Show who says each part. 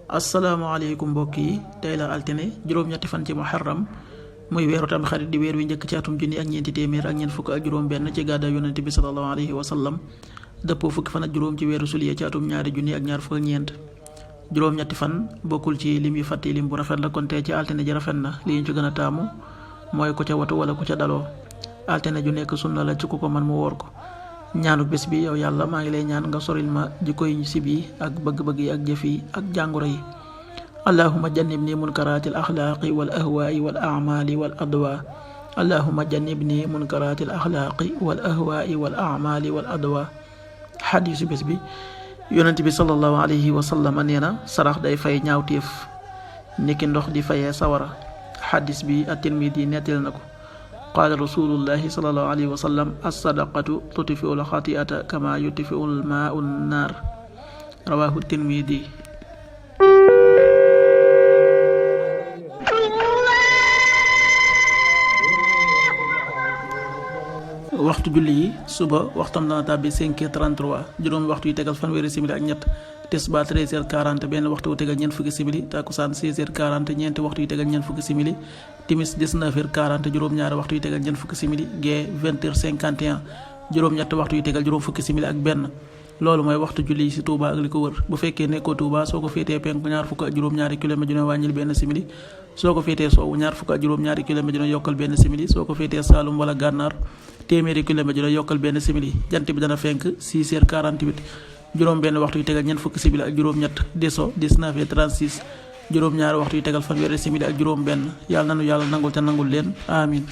Speaker 1: asalaamaaleykum mbokk yi tey la altine juróom-ñetti fan ci muharram muy weeru tamxarit di weer wi njëkk ci atum junni ak ñeenti téeméer ak ñeent fukk ak juróom benn ci gàddaay yonente bi sallallahu alayhi wa sallam dëppoo fukki fan ak juróom ci weeru suliye ci atum ñaari junni ak ñaar fukk ak ñeent juróom-ñetti fan bokkul ci lim yu fàtte lim bu rafet la kon tey ci altine ji rafet na li ñu ci gën a taamu mooy ku ca watu wala ku ca daloo altine ju nekk sunna la ci ku ko man mu woor ko ñaanu bés bi yow yàlla maa ngi lay ñaan nga soril ma jikko yi sib yi ak bëgg-bëgg yi ak jëf yi ak jàngoro yi allahuma jannibni munkaratil axlaaqi wal ahwaai wal aamaali wal adwa allahuma jannibni munkaratil axlaaqi wal ahwaai wal aamaali wal adwa xadiisu bés bi yonent bi sallallahu alayhi wa sallam nee na sarax day fay ñaawteef niki ndox di fayee sawara xadiis bi at-Tirmidi nettali na ko qaala rasulullahi sallallahu alayhi wa sallam as-sadaqatu tutfiu l-xati'ata kama yutfiu l-maa'u n-naar rawaahu Tirmidi. waxtu julli yi suba waxtam dana tàbbi 5h33 juróomi waxtu yi tegal fanweeri simili ak ñett tisbaar 13h40 benn waxtu wu tegal ñeent fukki simili takkusaan 16h40 ñeenti waxtu yi tegal ñeent fukki simili timis 19h40 juróom-ñaari waxtu yi tegal ñeent fukki simili gee 20h51 juróom-ñett waxtu yi tegal juróom fukki simili ak benn loolu mooy waxtu julli yi ci Touba ak li ko wër bu fekkee nekkoo Touba soo ko féetee penku ñaar fukk ak juróom-ñaari kilomètre dina wàññil benn simili soo ko féetee soowu ñaar fukk ak juróom-ñaari kilomètre dina yokkal benn simili soo ko féetee Saalum wala Gànnaar téeméeri kilomètre dina yokkal benn simili jant bi dana fenk 6h48 juróom benn waxtu yi tegal ñeent fukki simili ak juróom-ñett deso 19h36 juróom-ñaari waxtu yi tegal fanweeri simili ak juróom benn yàlla nanu yàlla nangul te nangul leen amin